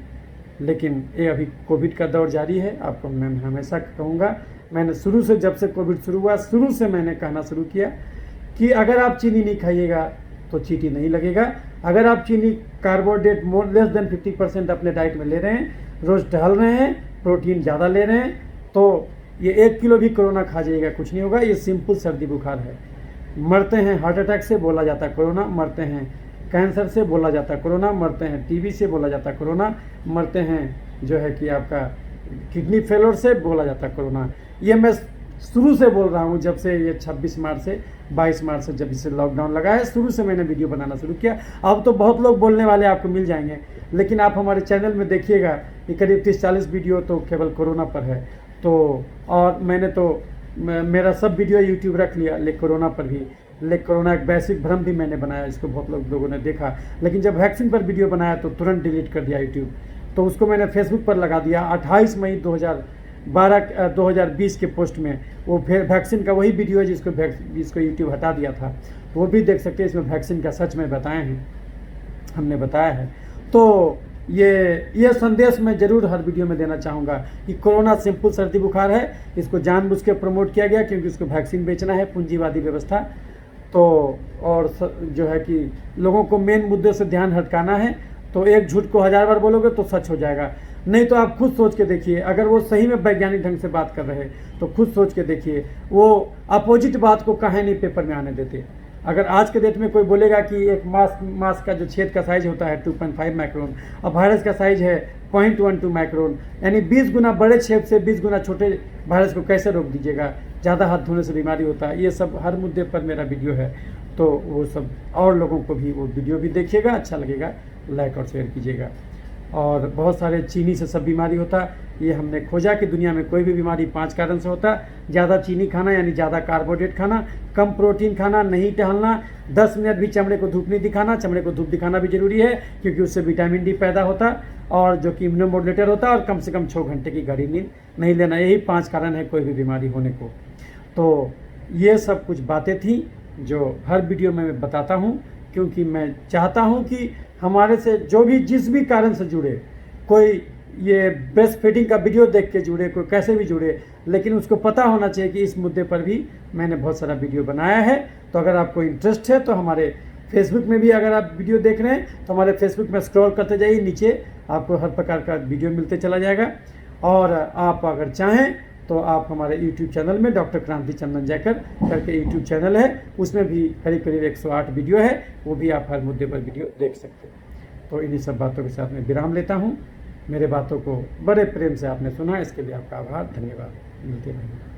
लेकिन ये अभी कोविड का दौर जारी है। आपको मैं हमेशा कहूँगा, मैंने शुरू से, जब से कोविड शुरू हुआ, शुरू से मैंने कहना शुरू किया कि अगर आप चीनी नहीं खाइएगा तो चीटी नहीं लगेगा। अगर आप चीनी, कार्बोहाइड्रेट लेस देन 50% अपने डाइट में ले रहे हैं, रोज़ टहल रहे हैं, प्रोटीन ज़्यादा ले रहे हैं, तो ये 1 किलो भी कोरोना खा जाइएगा, कुछ नहीं होगा। ये सिंपल सर्दी बुखार है। मरते हैं हार्ट अटैक से, बोला जाता है कोरोना। मरते हैं कैंसर से, बोला जाता है कोरोना। मरते हैं TB से, बोला जाता है कोरोना। मरते हैं जो है कि आपका किडनी फेलोर से, बोला जाता है कोरोना। ये मैं शुरू से बोल रहा हूँ, जब से ये 26 मार्च से 22 मार्च से जब इसे लॉकडाउन लगा है, शुरू से मैंने वीडियो बनाना शुरू किया। अब तो बहुत लोग बोलने वाले आपको मिल जाएंगे, लेकिन आप हमारे चैनल में देखिएगा कि करीब 30-40 वीडियो तो केवल कोरोना पर है। तो और मैंने तो मेरा सब वीडियो यूट्यूब रख लिया, लेकिन कोरोना पर भी, लेकिन कोरोना एक वैश्विक भ्रम भी मैंने बनाया, इसको बहुत लोगों ने देखा। लेकिन जब वैक्सीन पर वीडियो बनाया तो तुरंत डिलीट कर दिया यूट्यूब। तो उसको मैंने फेसबुक पर लगा दिया 28 मई 2020 के पोस्ट में। वो वैक्सीन का वही वीडियो है जिसको यूट्यूब हटा दिया था, तो वो भी देख सकते हैं। इसमें वैक्सीन का सच में बताए हैं, हमने बताया है। तो ये संदेश मैं ज़रूर हर वीडियो में देना चाहूँगा कि कोरोना सिंपल सर्दी बुखार है। इसको जानबूझ के प्रमोट किया गया क्योंकि इसको वैक्सीन बेचना है, पूंजीवादी व्यवस्था। तो और जो है कि लोगों को मेन मुद्दे से ध्यान हटकाना है। तो एक झूठ को 1000 बार बोलोगे तो सच हो जाएगा। नहीं तो आप खुद सोच के देखिए, अगर वो सही में वैज्ञानिक ढंग से बात कर रहे हैं तो खुद सोच के देखिए, वो अपोजिट बात को काहे नहीं पेपर में आने देते। अगर आज के डेट में कोई बोलेगा कि एक मास्क का जो छेद का साइज होता है 2.5 माइक्रोन और वायरस का साइज है 0.12 माइक्रोन, यानी 20 गुना बड़े छेद से 20 गुना छोटे वायरस को कैसे रोक दीजिएगा। ज़्यादा हाथ धोने से बीमारी होता है। ये सब हर मुद्दे पर मेरा वीडियो है, तो वो सब और लोगों को भी वो वीडियो भी देखिएगा, अच्छा लगेगा, लाइक और शेयर कीजिएगा। और बहुत सारे चीनी से सब बीमारी होता। ये हमने खोजा कि दुनिया में कोई भी बीमारी 5 कारण से होता। ज़्यादा चीनी खाना यानी ज़्यादा कार्बोहाइड्रेट खाना, कम प्रोटीन खाना, नहीं टहलना, 10 मिनट भी चमड़े को धूप नहीं दिखाना। चमड़े को धूप दिखाना भी जरूरी है क्योंकि उससे विटामिन डी पैदा होता और जो कि इम्यूनोमोडुलेटर होता है, और कम से कम 6 घंटे की गहरी नींद नहीं लेना। यही 5 कारण है कोई भी बीमारी होने को। तो ये सब कुछ बातें थी जो हर वीडियो में मैं बताता हूँ, क्योंकि मैं चाहता हूँ कि हमारे से जो भी जिस भी कारण से जुड़े, कोई ये ब्रेस्ट फीडिंग का वीडियो देख के जुड़े, कोई कैसे भी जुड़े, लेकिन उसको पता होना चाहिए कि इस मुद्दे पर भी मैंने बहुत सारा वीडियो बनाया है। तो अगर आपको इंटरेस्ट है तो हमारे फेसबुक में भी, अगर आप वीडियो देख रहे हैं तो हमारे फेसबुक में स्क्रॉल करते जाइए, नीचे आपको हर प्रकार का वीडियो मिलते चला जाएगा। और आप अगर चाहें तो आप हमारे यूट्यूब चैनल में डॉक्टर क्रांति चंदन जयकर करके यूट्यूब चैनल है, उसमें भी करीब करीब 108 वीडियो है, वो भी आप हर मुद्दे पर वीडियो देख सकते हैं। तो इन्हीं सब बातों के साथ मैं विराम लेता हूँ। मेरे बातों को बड़े प्रेम से आपने सुना, इसके लिए आपका आभार, धन्यवाद। मिलते रहेंगे।